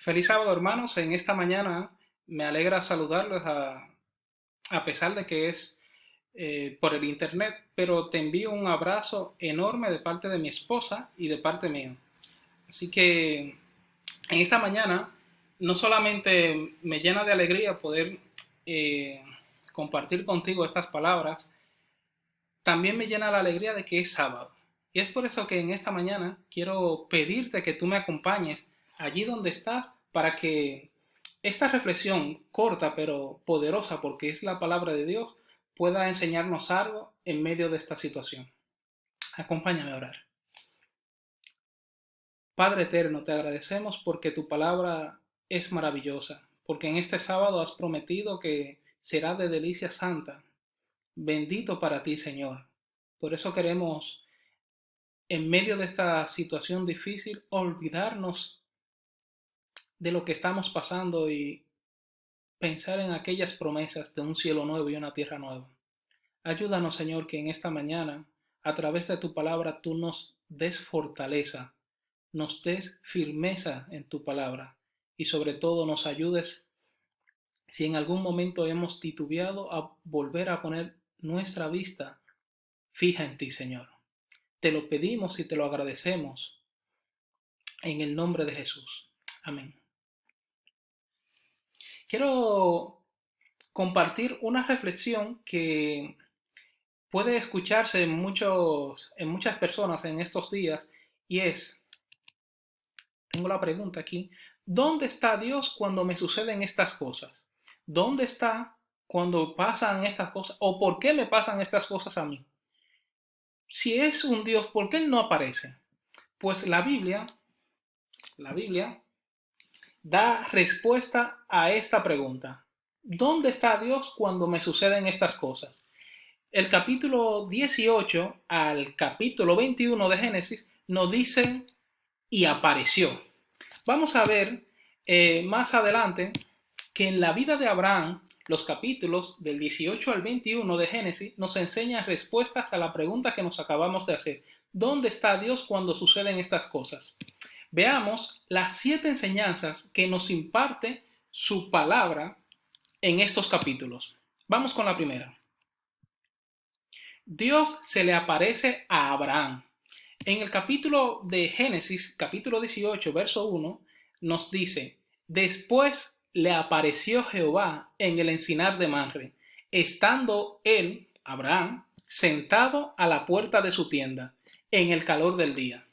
Feliz sábado, hermanos. En esta mañana me alegra saludarlos a pesar de que es por el internet, pero te envío un abrazo enorme de parte de mi esposa y de parte mía. Así que en esta mañana no solamente me llena de alegría poder eh, compartir contigo estas palabras, también me llena la alegría de que es sábado. Y es por eso que en esta mañana quiero pedirte que tú me acompañes allí donde estás para que esta reflexión corta pero poderosa, porque es la palabra de Dios, pueda enseñarnos algo en medio de esta situación. Acompáñame a orar. Padre eterno, te agradecemos porque tu palabra es maravillosa, porque en este sábado has prometido que será de delicia santa. Bendito para ti, Señor. Por eso queremos, en medio de esta situación difícil, olvidarnos de lo que estamos pasando y pensar en aquellas promesas de un cielo nuevo y una tierra nueva. Ayúdanos, Señor, que en esta mañana, a través de tu palabra, tú nos des fortaleza, nos des firmeza en tu palabra y sobre todo nos ayudes si en algún momento hemos titubeado a volver a poner nuestra vista fija en ti, Señor. Te lo pedimos y te lo agradecemos en el nombre de Jesús. Amén. Quiero compartir una reflexión que puede escucharse en muchas personas en estos días y es, tengo la pregunta aquí, ¿dónde está Dios cuando me suceden estas cosas? ¿Dónde está cuando pasan estas cosas? ¿O por qué me pasan estas cosas a mí? Si es un Dios, ¿por qué Él no aparece? Pues la Biblia da respuesta a esta pregunta. ¿Dónde está Dios cuando me suceden estas cosas? El capítulo 18 al capítulo 21 de Génesis nos dicen y apareció. Vamos a ver más adelante que en la vida de Abraham, los capítulos del 18 al 21 de Génesis nos enseñan respuestas a la pregunta que nos acabamos de hacer. ¿Dónde está Dios cuando suceden estas cosas? Veamos las 7 enseñanzas que nos imparte su palabra en estos capítulos. Vamos con la primera. Dios se le aparece a Abraham. En el capítulo de Génesis, capítulo 18, verso 1, nos dice, después le apareció Jehová en el encinar de Manre, estando él, Abraham, sentado a la puerta de su tienda, en el calor del día.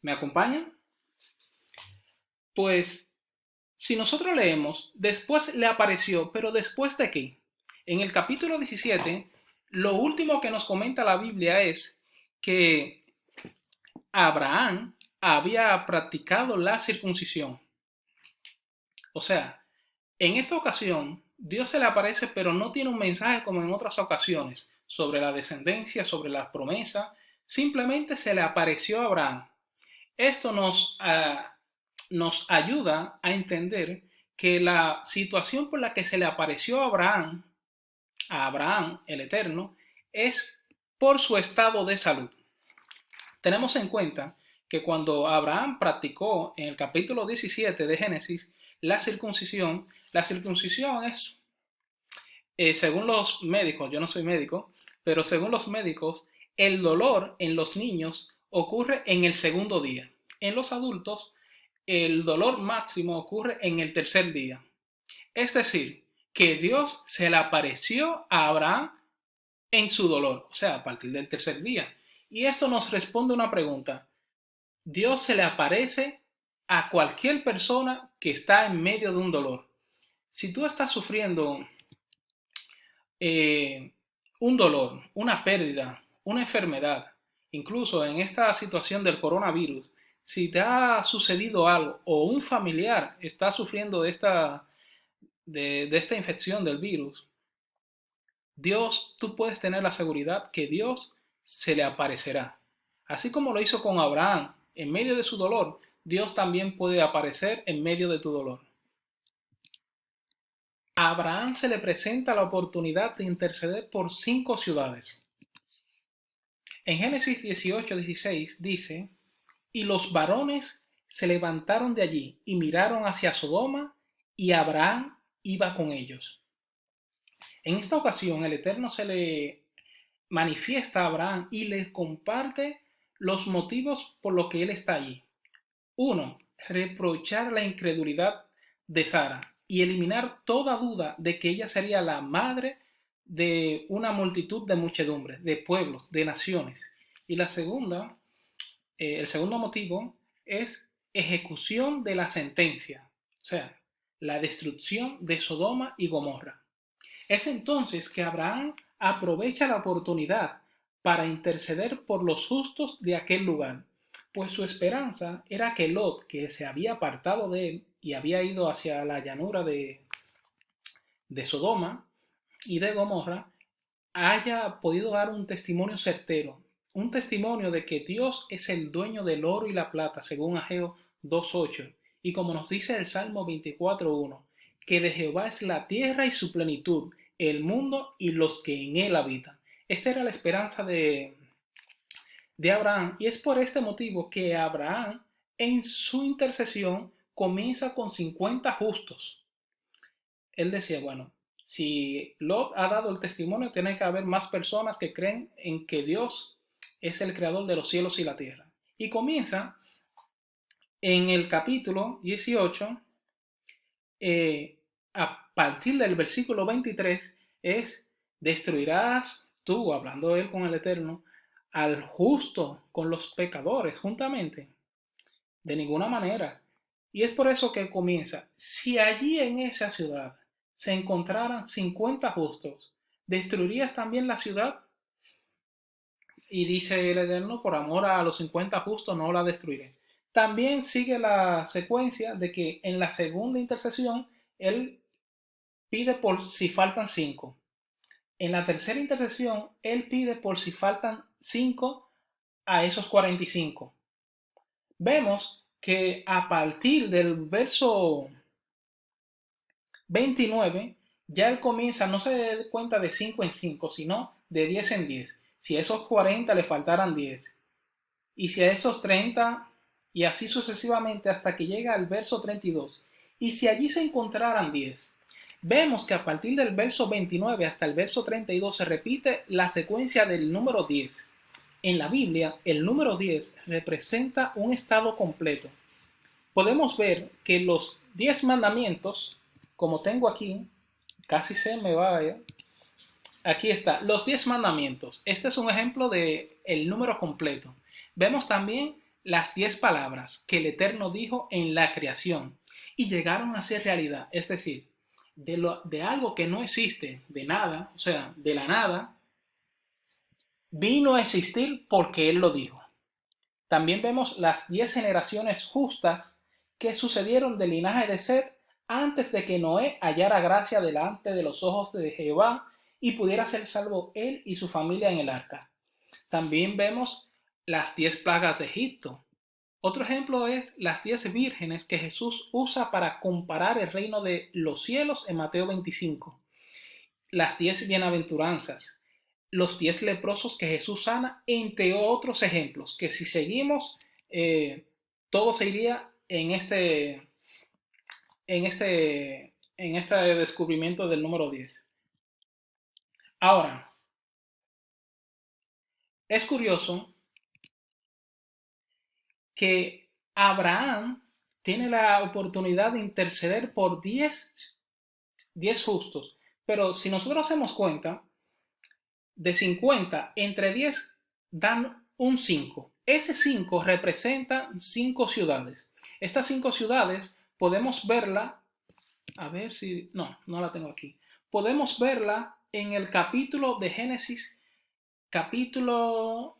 ¿Me acompañan? Pues, si nosotros leemos, después le apareció, pero ¿después de qué? En el capítulo 17, lo último que nos comenta la Biblia es que Abraham había practicado la circuncisión. O sea, en esta ocasión, Dios se le aparece, pero no tiene un mensaje como en otras ocasiones sobre la descendencia, sobre las promesas. Simplemente se le apareció a Abraham. Esto nos ayuda a entender que la situación por la que se le apareció a Abraham el Eterno, es por su estado de salud. Tenemos en cuenta que cuando Abraham practicó en el capítulo 17 de Génesis la circuncisión es, según los médicos, yo no soy médico, pero según los médicos, el dolor en los niños ocurre en el segundo día. En los adultos, el dolor máximo ocurre en el tercer día. Es decir, que Dios se le apareció a Abraham en su dolor, o sea, a partir del tercer día. Y esto nos responde una pregunta. Dios se le aparece a cualquier persona que está en medio de un dolor. Si tú estás sufriendo eh, un dolor, una pérdida, una enfermedad, incluso en esta situación del coronavirus, si te ha sucedido algo o un familiar está sufriendo de esta infección del virus, Dios, tú puedes tener la seguridad que Dios se le aparecerá. Así como lo hizo con Abraham en medio de su dolor, Dios también puede aparecer en medio de tu dolor. A Abraham se le presenta la oportunidad de interceder por 5 ciudades. En Génesis 18:16 dice, y los varones se levantaron de allí y miraron hacia Sodoma, y Abraham iba con ellos. En esta ocasión el Eterno se le manifiesta a Abraham y le comparte los motivos por los que él está allí. Uno, reprochar la incredulidad de Sara y eliminar toda duda de que ella sería la madre de una multitud de muchedumbres, de pueblos, de naciones. Y la segunda, el segundo motivo es ejecución de la sentencia, o sea, la destrucción de Sodoma y Gomorra. Es entonces que Abraham aprovecha la oportunidad para interceder por los justos de aquel lugar, pues su esperanza era que Lot, que se había apartado de él y había ido hacia la llanura de Sodoma y de Gomorra, haya podido dar un testimonio certero, un testimonio de que Dios es el dueño del oro y la plata, según Ageo 2.8, y como nos dice el Salmo 24.1, que de Jehová es la tierra y su plenitud, el mundo y los que en él habitan. Esta era la esperanza de Abraham, y es por este motivo que Abraham en su intercesión comienza con 50 justos. Él decía, bueno, si Lot ha dado el testimonio, tiene que haber más personas que creen en que Dios es el creador de los cielos y la tierra. Y comienza en el capítulo 18, a partir del versículo 23, es: destruirás tú, hablando él con el Eterno, al justo con los pecadores juntamente. De ninguna manera. Y es por eso que comienza: si allí en esa ciudad se encontraran 50 justos, ¿destruirías también la ciudad? Y dice el Eterno: por amor a los 50 justos no la destruiré. También sigue la secuencia de que en la segunda intercesión él pide por si faltan 5. En la tercera intercesión él pide por si faltan 5 a esos 45. Vemos que a partir del verso 29, ya él comienza, no se da cuenta de 5 en 5, sino de 10 en 10. Si a esos 40 le faltaran 10, y si a esos 30, y así sucesivamente hasta que llega al verso 32, y si allí se encontraran 10, vemos que a partir del verso 29 hasta el verso 32 se repite la secuencia del número 10. En la Biblia, el número 10 representa un estado completo. Podemos ver que los 10 mandamientos, como tengo aquí, casi se me va, aquí está, los 10 mandamientos. Este es un ejemplo de el número completo. Vemos también las 10 palabras que el Eterno dijo en la creación y llegaron a ser realidad, es decir, de algo que no existe, de nada, o sea, de la nada, vino a existir porque Él lo dijo. También vemos las 10 generaciones justas que sucedieron del linaje de Set antes de que Noé hallara gracia delante de los ojos de Jehová y pudiera ser salvo él y su familia en el arca. También vemos las 10 plagas de Egipto. Otro ejemplo es las 10 vírgenes que Jesús usa para comparar el reino de los cielos en Mateo 25. Las 10 bienaventuranzas, los 10 leprosos que Jesús sana, entre otros ejemplos, que si seguimos, todo se iría en este descubrimiento del número 10. Ahora, es curioso que Abraham tiene la oportunidad de interceder por 10 justos, pero si nosotros hacemos cuenta, de 50, entre 10 dan un 5. Ese 5 representa 5 ciudades. Estas 5 ciudades podemos verla, a ver si, no la tengo aquí. Podemos verla en el capítulo de Génesis, capítulo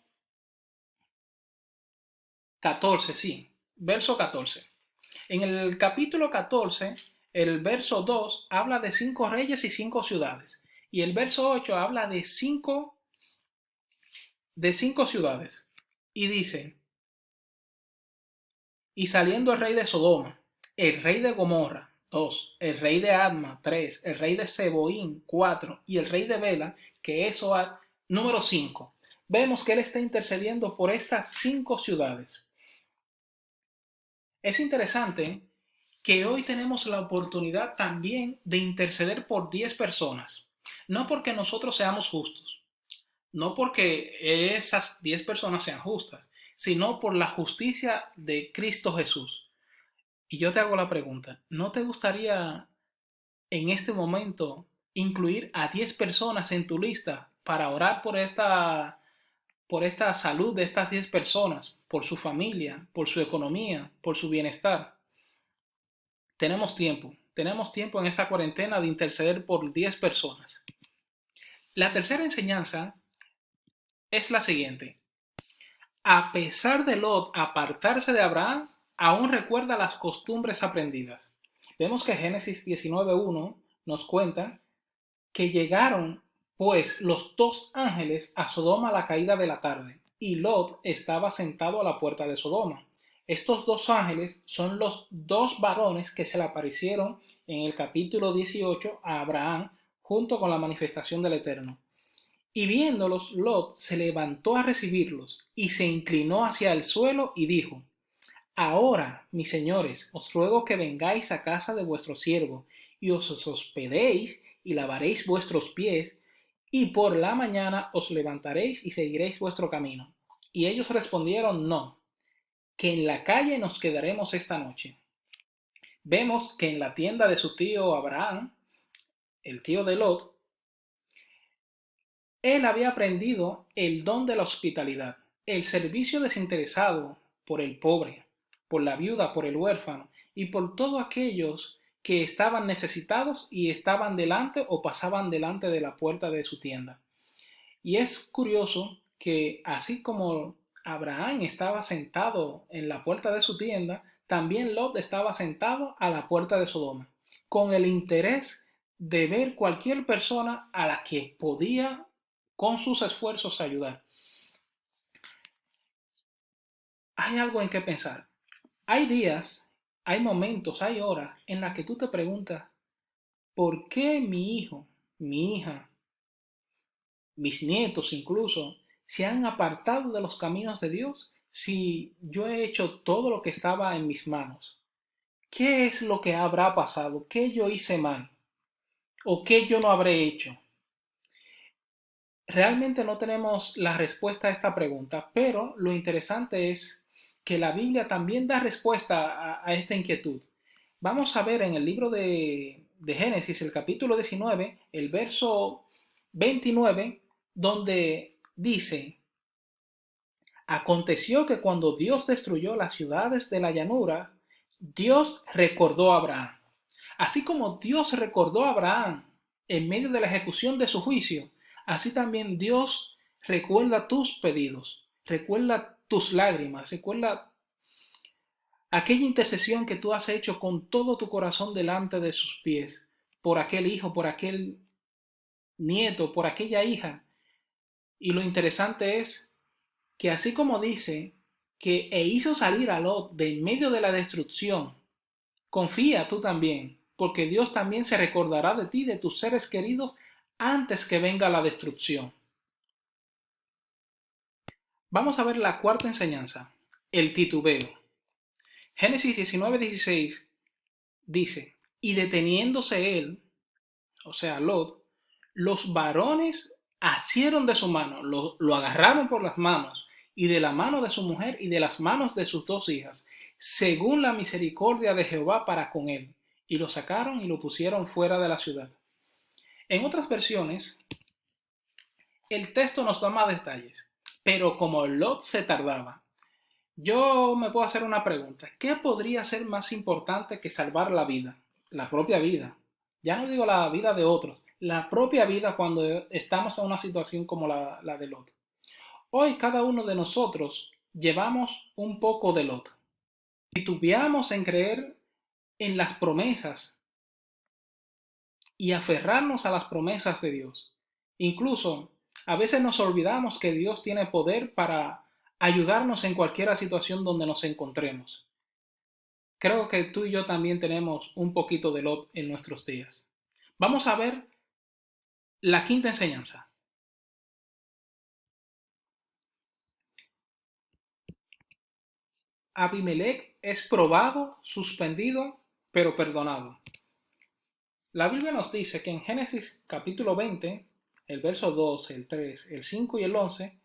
14, sí, verso 14. En el capítulo 14, el verso 2 habla de 5 reyes y 5 ciudades. Y el verso 8 habla de 5 ciudades. Y dice: y saliendo el rey de Sodoma, el rey de Gomorra, 2, el rey de Adma, 3, el rey de Seboín, 4, y el rey de Bela, que es Zoar, número 5. Vemos que él está intercediendo por estas 5 ciudades. Es interesante que hoy tenemos la oportunidad también de interceder por 10 personas. No porque nosotros seamos justos, no porque esas 10 personas sean justas, sino por la justicia de Cristo Jesús. Y yo te hago la pregunta, ¿no te gustaría en este momento incluir a 10 personas en tu lista para orar por esta salud de estas 10 personas, por su familia, por su economía, por su bienestar? Tenemos tiempo en esta cuarentena de interceder por 10 personas. La tercera enseñanza es la siguiente. A pesar de Lot apartarse de Abraham, aún recuerda las costumbres aprendidas. Vemos que Génesis 19:1 nos cuenta que llegaron pues los dos ángeles a Sodoma a la caída de la tarde, y Lot estaba sentado a la puerta de Sodoma. Estos dos ángeles son los dos varones que se le aparecieron en el capítulo 18 a Abraham junto con la manifestación del Eterno. Y viéndolos, Lot se levantó a recibirlos y se inclinó hacia el suelo y dijo: Ahora, mis señores, os ruego que vengáis a casa de vuestro siervo y os hospedéis y lavaréis vuestros pies, y por la mañana os levantaréis y seguiréis vuestro camino. Y ellos respondieron: No, que en la calle nos quedaremos esta noche. Vemos que en la tienda de su tío Abraham, el tío de Lot, él había aprendido el don de la hospitalidad, el servicio desinteresado por el pobre, por la viuda, por el huérfano y por todos aquellos que estaban necesitados y estaban delante o pasaban delante de la puerta de su tienda. Y es curioso que así como Abraham estaba sentado en la puerta de su tienda, también Lot estaba sentado a la puerta de Sodoma, con el interés de ver cualquier persona a la que podía con sus esfuerzos ayudar. Hay algo en que pensar. Hay días, hay momentos, hay horas en las que tú te preguntas, ¿por qué mi hijo, mi hija, mis nietos incluso, se han apartado de los caminos de Dios si yo he hecho todo lo que estaba en mis manos? ¿Qué es lo que habrá pasado? ¿Qué yo hice mal? ¿O qué yo no habré hecho? Realmente no tenemos la respuesta a esta pregunta, pero lo interesante es que la Biblia también da respuesta a esta inquietud. Vamos a ver en el libro de Génesis, el capítulo 19, el verso 29, donde dice: Aconteció que cuando Dios destruyó las ciudades de la llanura, Dios recordó a Abraham. Así como Dios recordó a Abraham en medio de la ejecución de su juicio, así también Dios recuerda tus pedidos, recuerda tus lágrimas, recuerda aquella intercesión que tú has hecho con todo tu corazón delante de sus pies, por aquel hijo, por aquel nieto, por aquella hija. Y lo interesante es que así como dice que hizo salir a Lot de en medio de la destrucción, confía tú también, porque Dios también se recordará de ti, de tus seres queridos, antes que venga la destrucción. Vamos a ver la cuarta enseñanza, el titubeo. Génesis 19:16 dice: Y deteniéndose él, o sea, Lot, los varones asieron de su mano, lo agarraron por las manos, y de la mano de su mujer y de las manos de sus dos hijas, según la misericordia de Jehová para con él, y lo sacaron y lo pusieron fuera de la ciudad. En otras versiones, el texto nos da más detalles, pero como Lot se tardaba, yo me puedo hacer una pregunta. ¿Qué podría ser más importante que salvar la vida? La propia vida. Ya no digo la vida de otros, la propia vida cuando estamos en una situación como la de Lot. Hoy cada uno de nosotros llevamos un poco de Lot. Titubeamos en creer en las promesas y aferrarnos a las promesas de Dios. Incluso a veces nos olvidamos que Dios tiene poder para ayudarnos en cualquier situación donde nos encontremos. Creo que tú y yo también tenemos un poquito de Lot en nuestros días. Vamos a ver la quinta enseñanza. Abimelech es probado, suspendido, pero perdonado. La Biblia nos dice que en Génesis capítulo 20, el verso 2, el 3, el 5 y el 11,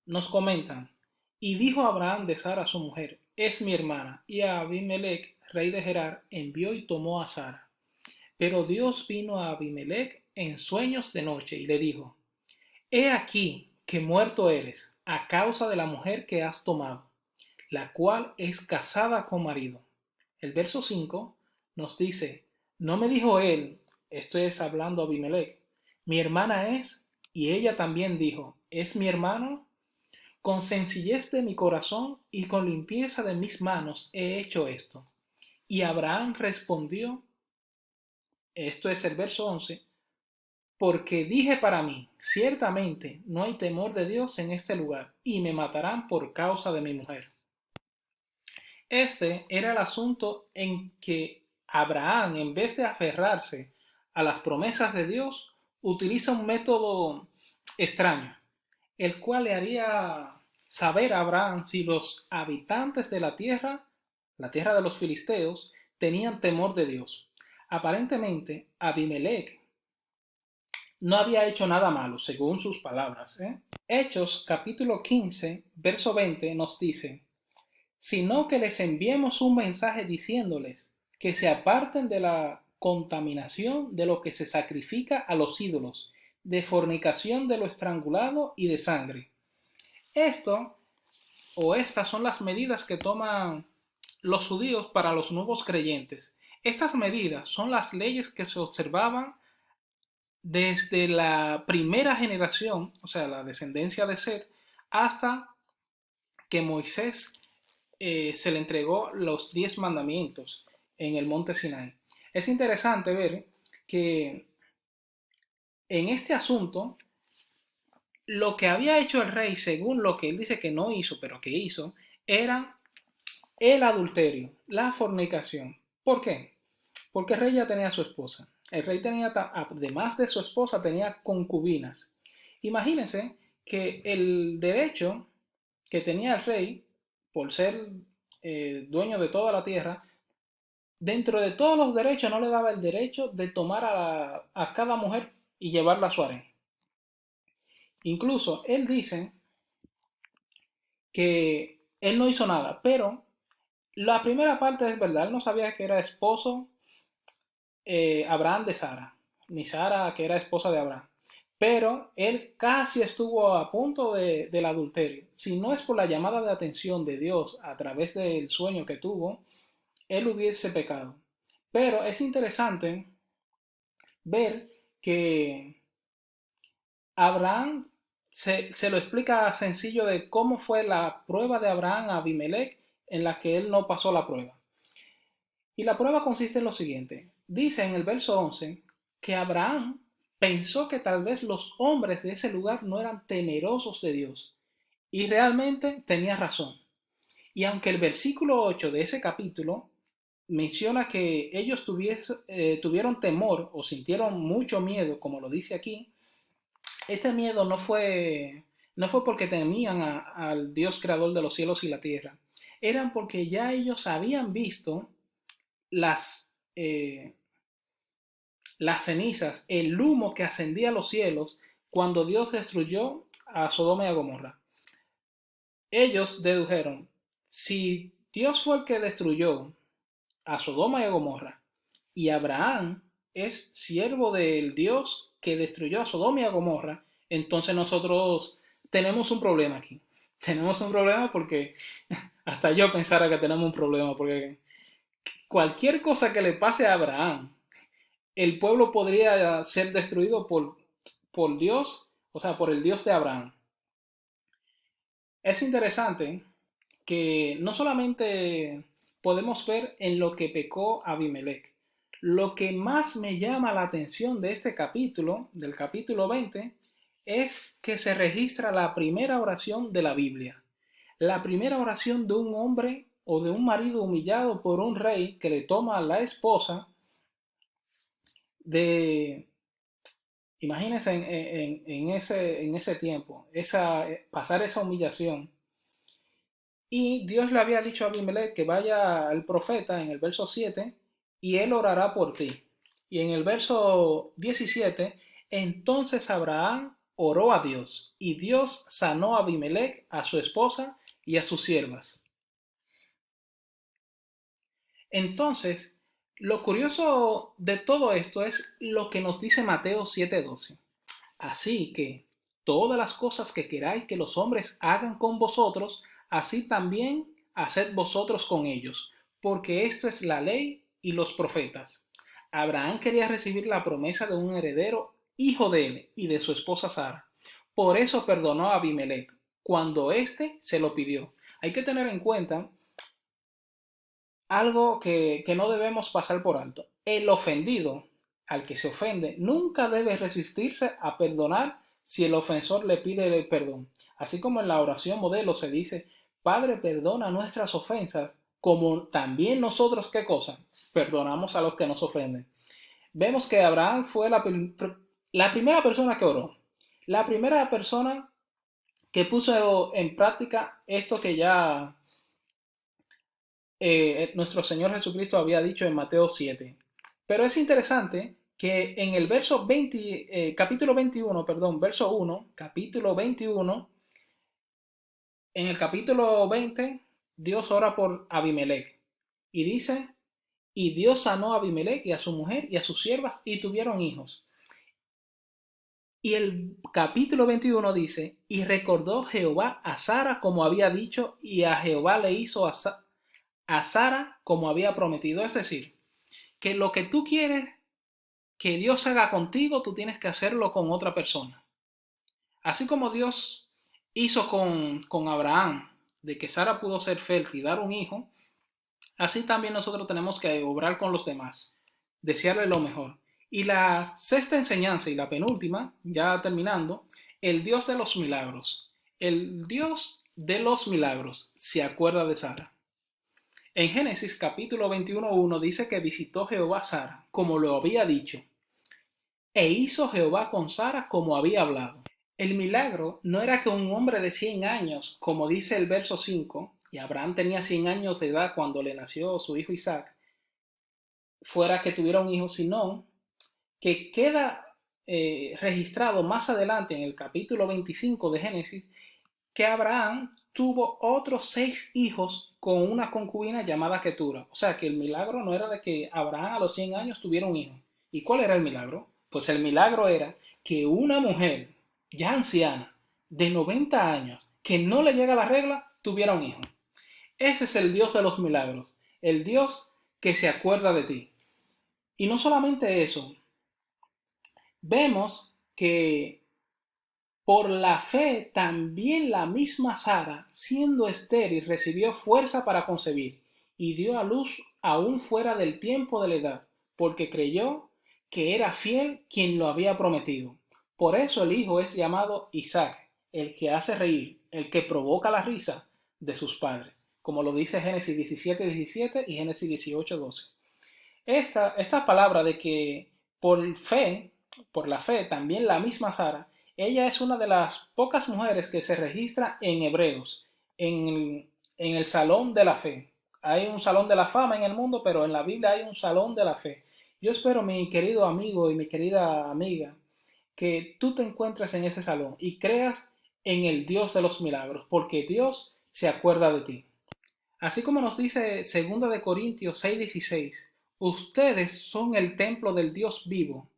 nos comentan, y dijo Abraham de Sara su mujer, es mi hermana, y a Abimelech, rey de Gerar, envió y tomó a Sara. Pero Dios vino a Abimelech en sueños de noche y le dijo, he aquí que muerto eres a causa de la mujer que has tomado, la cual es casada con marido. El verso 5 nos dice, no me dijo él, esto es hablando a Abimelech, mi hermana es, y ella también dijo, es mi hermano. Con sencillez de mi corazón y con limpieza de mis manos he hecho esto. Y Abraham respondió, esto es el verso 11, porque dije para mí, ciertamente no hay temor de Dios en este lugar, y me matarán por causa de mi mujer. Este era el asunto en que Abraham, en vez de aferrarse a las promesas de Dios, utiliza un método extraño, el cual le haría saber a Abraham si los habitantes de la tierra de los filisteos, tenían temor de Dios. Aparentemente, Abimelech no había hecho nada malo, según sus palabras. Hechos capítulo 15, verso 20 nos dice, sino que les enviemos un mensaje diciéndoles que se aparten de la contaminación de lo que se sacrifica a los ídolos, de fornicación de lo estrangulado y de sangre. Esto o estas son las medidas que toman los judíos para los nuevos creyentes. Estas medidas son las leyes que se observaban desde la primera generación, o sea, la descendencia de Seth, hasta que Moisés se le entregó los 10 mandamientos en el monte Sinai. Es interesante ver que en este asunto, lo que había hecho el rey, según lo que él dice que no hizo, pero que hizo, era el adulterio, la fornicación. ¿Por qué? Porque el rey ya tenía a su esposa. El rey tenía, además de su esposa, tenía concubinas. Imagínense que el derecho que tenía el rey, por ser dueño de toda la tierra, dentro de todos los derechos no le daba el derecho de tomar a cada mujer y llevarla a su harén. Incluso él dice que él no hizo nada, pero la primera parte es verdad, él no sabía que era esposo Abraham de Sara, ni Sara que era esposa de Abraham. Pero él casi estuvo a punto del adulterio. Si no es por la llamada de atención de Dios a través del sueño que tuvo, él hubiese pecado. Pero es interesante ver que Abraham se lo explica sencillo de cómo fue la prueba de Abraham a Abimelech en la que él no pasó la prueba. Y la prueba consiste en lo siguiente. Dice en el verso 11 que Abraham pensó que tal vez los hombres de ese lugar no eran temerosos de Dios. Y realmente tenía razón. Y aunque el versículo 8 de ese capítulo menciona que ellos tuvieron temor o sintieron mucho miedo, como lo dice aquí, este miedo no fue porque temían al Dios creador de los cielos y la tierra. Eran porque ya ellos habían visto las cenizas, el humo que ascendía a los cielos cuando Dios destruyó a Sodoma y a Gomorra. Ellos dedujeron, si Dios fue el que destruyó a Sodoma y a Gomorra, y Abraham es siervo del Dios que destruyó a Sodoma y a Gomorra, entonces nosotros tenemos un problema aquí. Tenemos un problema porque hasta yo pensara que tenemos un problema, porque cualquier cosa que le pase a Abraham, el pueblo podría ser destruido por Dios, o sea, por el Dios de Abraham. Es interesante que no solamente podemos ver en lo que pecó Abimelech, lo que más me llama la atención de este capítulo, del capítulo 20, es que se registra la primera oración de la Biblia. La primera oración de un hombre o de un marido humillado por un rey que le toma a la esposa de, imagínense en ese tiempo, pasar esa humillación. Y Dios le había dicho a Abimelech que vaya al profeta en el verso 7 y él orará por ti. Y en el verso 17, entonces Abraham oró a Dios y Dios sanó a Abimelech, a su esposa y a sus siervas. Entonces, lo curioso de todo esto es lo que nos dice Mateo 7:12. Así que todas las cosas que queráis que los hombres hagan con vosotros, así también haced vosotros con ellos, porque esto es la ley y los profetas. Abraham quería recibir la promesa de un heredero, hijo de él y de su esposa Sara. Por eso perdonó a Abimelech cuando éste se lo pidió. Hay que tener en cuenta algo que no debemos pasar por alto. El ofendido, al que se ofende, nunca debe resistirse a perdonar si el ofensor le pide perdón. Así como en la oración modelo se dice, Padre, perdona nuestras ofensas, como también nosotros, ¿qué cosa? Perdonamos a los que nos ofenden. Vemos que Abraham fue la primera persona que oró, la primera persona que puso en práctica esto que ya nuestro Señor Jesucristo había dicho en Mateo 7. Pero es interesante que en el verso 20, capítulo 21, perdón, verso 1, capítulo 21, en el capítulo 20, Dios ora por Abimelech y dice, y Dios sanó a Abimelech y a su mujer y a sus siervas y tuvieron hijos. Y el capítulo 21 dice, y recordó Jehová a Sara como había dicho, y a Jehová le hizo a Sara como había prometido. Es decir, que lo que tú quieres que Dios haga contigo, tú tienes que hacerlo con otra persona. Así como Dios hizo con Abraham, de que Sara pudo ser fértil y dar un hijo, así también nosotros tenemos que obrar con los demás, desearle lo mejor. Y la sexta enseñanza y la penúltima, ya terminando, el Dios de los milagros. El Dios de los milagros se acuerda de Sara. En Génesis capítulo 21:1 dice que visitó Jehová a Sara, como lo había dicho, e hizo Jehová con Sara como había hablado. El milagro no era que un hombre de 100 años, como dice el verso 5, y Abraham tenía 100 años de edad cuando le nació su hijo Isaac, fuera que tuviera un hijo, sino que queda registrado más adelante en el capítulo 25 de Génesis, que Abraham tuvo otros 6 hijos con una concubina llamada Ketura. O sea que el milagro no era de que Abraham a los 100 años tuviera un hijo. ¿Y cuál era el milagro? Pues el milagro era que una mujer ya anciana, de 90 años, que no le llega la regla, tuviera un hijo. Ese es el Dios de los milagros, el Dios que se acuerda de ti. Y no solamente eso, vemos que por la fe también la misma Sara, siendo estéril, recibió fuerza para concebir y dio a luz aún fuera del tiempo de la edad, porque creyó que era fiel quien lo había prometido. Por eso el hijo es llamado Isaac, el que hace reír, el que provoca la risa de sus padres, como lo dice Génesis 17:17 y Génesis 18:12. Esta palabra de que por fe, por la fe, también la misma Sara, ella es una de las pocas mujeres que se registra en Hebreos, en el Salón de la Fe. Hay un Salón de la Fama en el mundo, pero en la Biblia hay un Salón de la Fe. Yo espero, mi querido amigo y mi querida amiga, que tú te encuentres en ese salón y creas en el Dios de los milagros, porque Dios se acuerda de ti. Así como nos dice 2 de Corintios 6:16, ustedes son el templo del Dios vivo.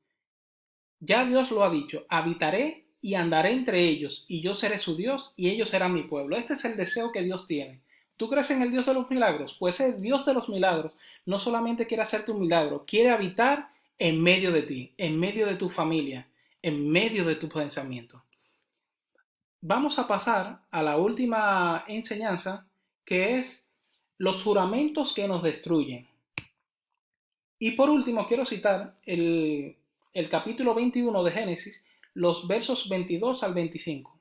Ya Dios lo ha dicho, habitaré y andaré entre ellos, y yo seré su Dios, y ellos serán mi pueblo. Este es el deseo que Dios tiene. ¿Tú crees en el Dios de los milagros? Pues el Dios de los milagros no solamente quiere hacerte un milagro, quiere habitar en medio de ti, en medio de tu familia, en medio de tu pensamiento. Vamos a pasar a la última enseñanza, que es los juramentos que nos destruyen. Y por último, quiero citar el capítulo 21 de Génesis, los versos 22 al 25.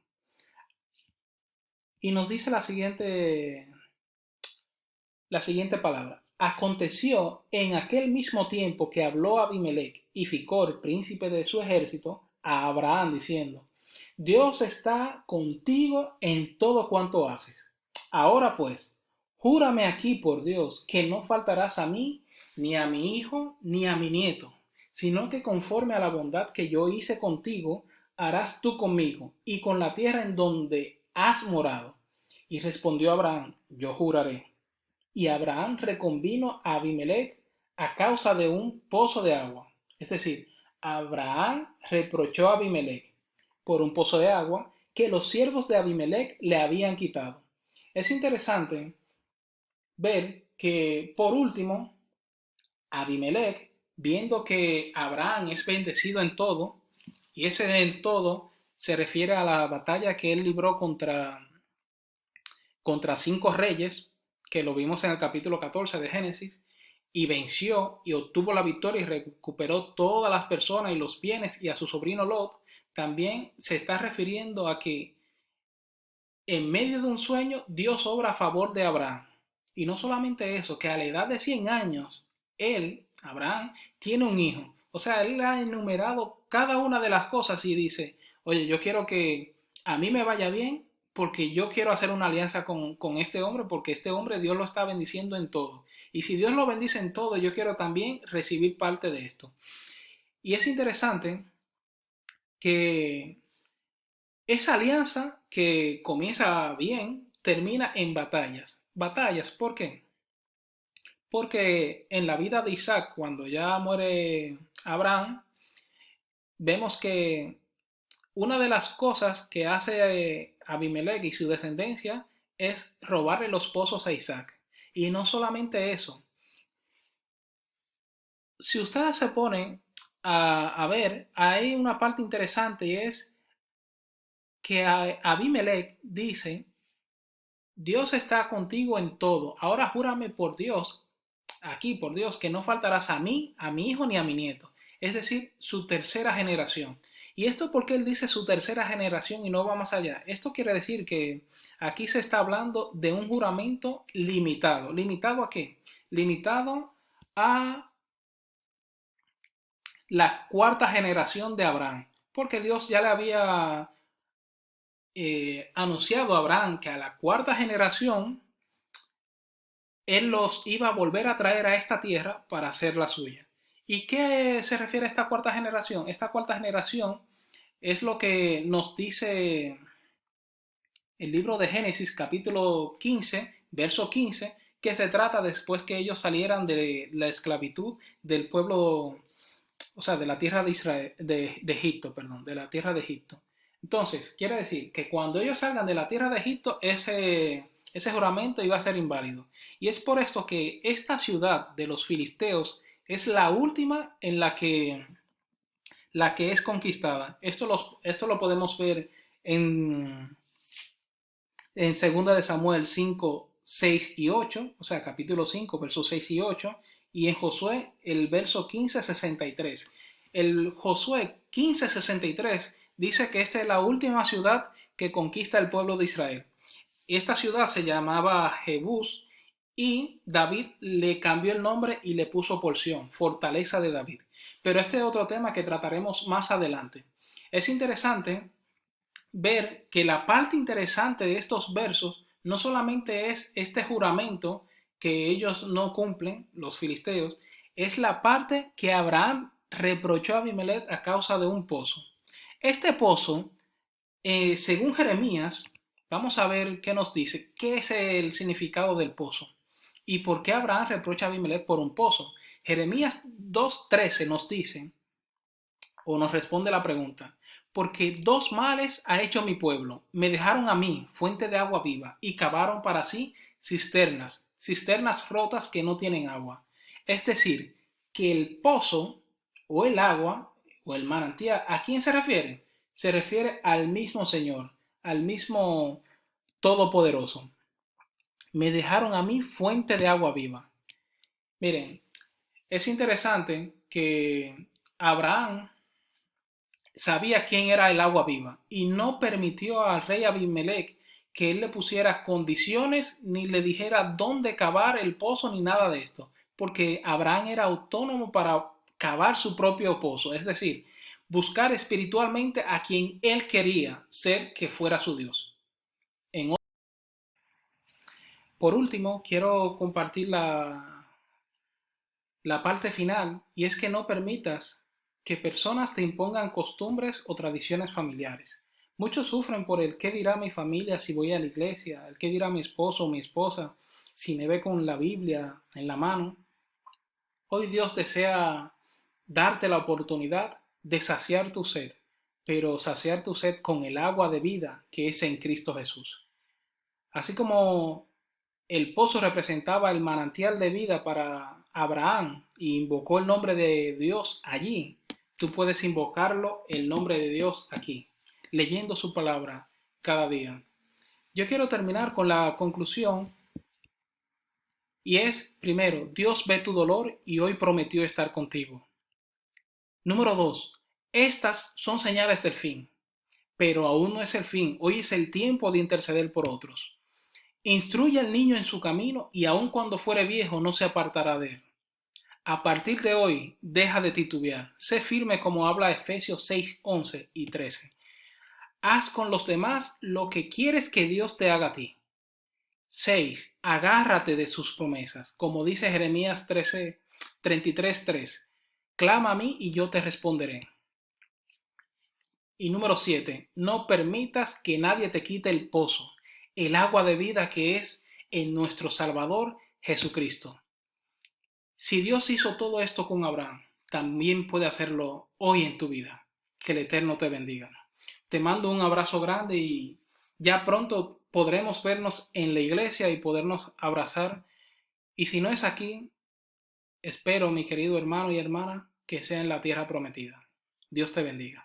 Y nos dice la siguiente palabra. Aconteció en aquel mismo tiempo que habló Abimelech y Ficol, príncipe de su ejército, a Abraham diciendo, Dios está contigo en todo cuanto haces. Ahora pues, júrame aquí por Dios que no faltarás a mí, ni a mi hijo, ni a mi nieto, sino que conforme a la bondad que yo hice contigo, harás tú conmigo y con la tierra en donde has morado. Y respondió Abraham, yo juraré. Y Abraham reconvino a Abimelech a causa de un pozo de agua. Es decir, Abraham reprochó a Abimelech por un pozo de agua que los siervos de Abimelech le habían quitado. Es interesante ver que, por último, Abimelech, viendo que Abraham es bendecido en todo, y ese en todo se refiere a la batalla que él libró contra 5 reyes, que lo vimos en el capítulo 14 de Génesis, y venció y obtuvo la victoria y recuperó todas las personas y los bienes y a su sobrino Lot, también se está refiriendo a que en medio de un sueño Dios obra a favor de Abraham. Y no solamente eso, que a la edad de 100 años, él, Abraham, tiene un hijo. O sea, él ha enumerado cada una de las cosas y dice, oye, yo quiero que a mí me vaya bien porque yo quiero hacer una alianza con este hombre porque este hombre Dios lo está bendiciendo en todo. Y si Dios lo bendice en todo, yo quiero también recibir parte de esto. Y es interesante que esa alianza que comienza bien termina en batallas. Batallas, ¿por qué? Porque en la vida de Isaac, cuando ya muere Abraham, vemos que una de las cosas que hace Abimelech y su descendencia es robarle los pozos a Isaac. Y no solamente eso. Si ustedes se ponen a ver, hay una parte interesante y es que Abimelech dice, Dios está contigo en todo. Ahora júrame por Dios, aquí por Dios, que no faltarás a mí, a mi hijo ni a mi nieto. Es decir, su tercera generación. ¿Y esto porque él dice su tercera generación y no va más allá? Esto quiere decir que aquí se está hablando de un juramento limitado. ¿Limitado a qué? Limitado a la cuarta generación de Abraham. Porque Dios ya le había anunciado a Abraham que a la cuarta generación él los iba a volver a traer a esta tierra para hacer la suya. ¿Y qué se refiere a esta cuarta generación? Esta cuarta generación es lo que nos dice el libro de Génesis capítulo 15, verso 15, que se trata después que ellos salieran de la esclavitud del pueblo, o sea, de la tierra de Israel, de Egipto, perdón, de la tierra de Egipto. Entonces, quiere decir que cuando ellos salgan de la tierra de Egipto, ese juramento iba a ser inválido. Y es por esto que esta ciudad de los filisteos es la última en la que es conquistada. Esto lo podemos ver en 2 de Samuel 5, 6 y 8, o sea, capítulo 5, versos 6 y 8, y en Josué el verso 15, 63. El Josué 15, 63 dice que esta es la última ciudad que conquista el pueblo de Israel. Esta ciudad se llamaba Jebús y David le cambió el nombre y le puso porción, fortaleza de David. Pero este es otro tema que trataremos más adelante. Es interesante ver que la parte interesante de estos versos no solamente es este juramento que ellos no cumplen, los filisteos, es la parte que Abraham reprochó a Abimelech a causa de un pozo. Este pozo, según Jeremías, vamos a ver qué nos dice, qué es el significado del pozo y por qué Abraham reprocha a Abimelech por un pozo. Jeremías 2:13 nos dice, o nos responde la pregunta, porque dos males ha hecho mi pueblo. Me dejaron a mí, fuente de agua viva, y cavaron para sí cisternas, cisternas rotas que no tienen agua. Es decir, que el pozo o el agua o el manantial, ¿a quién se refiere? Se refiere al mismo Señor, al mismo Todopoderoso. Me dejaron a mí fuente de agua viva. Miren, es interesante que Abraham sabía quién era el agua viva y no permitió al rey Abimelech que él le pusiera condiciones ni le dijera dónde cavar el pozo ni nada de esto, porque Abraham era autónomo para cavar su propio pozo, es decir, buscar espiritualmente a quien él quería ser que fuera su Dios. En Por último, quiero compartir la parte final, y es que no permitas que personas te impongan costumbres o tradiciones familiares. Muchos sufren por el qué dirá mi familia si voy a la iglesia, el qué dirá mi esposo o mi esposa si me ve con la Biblia en la mano. Hoy Dios desea darte la oportunidad de saciar tu sed, pero saciar tu sed con el agua de vida que es en Cristo Jesús. Así como el pozo representaba el manantial de vida para Abraham y invocó el nombre de Dios allí, tú puedes invocarlo, el nombre de Dios aquí, leyendo su palabra cada día. Yo quiero terminar con la conclusión y es, primero, Dios ve tu dolor y hoy prometió estar contigo. Número 2, estas son señales del fin, pero aún no es el fin, hoy es el tiempo de interceder por otros. Instruye al niño en su camino y aun cuando fuere viejo no se apartará de él. A partir de hoy, deja de titubear. Sé firme como habla Efesios 6, 11 y 13. Haz con los demás lo que quieres que Dios te haga a ti. 6. Agárrate de sus promesas. Como dice Jeremías 33, 3. Clama a mí y yo te responderé. Y número 7. No permitas que nadie te quite el pozo, el agua de vida que es en nuestro Salvador Jesucristo. Si Dios hizo todo esto con Abraham, también puede hacerlo hoy en tu vida. Que el Eterno te bendiga. Te mando un abrazo grande y ya pronto podremos vernos en la iglesia y podernos abrazar. Y si no es aquí, espero, mi querido hermano y hermana, que sea en la tierra prometida. Dios te bendiga.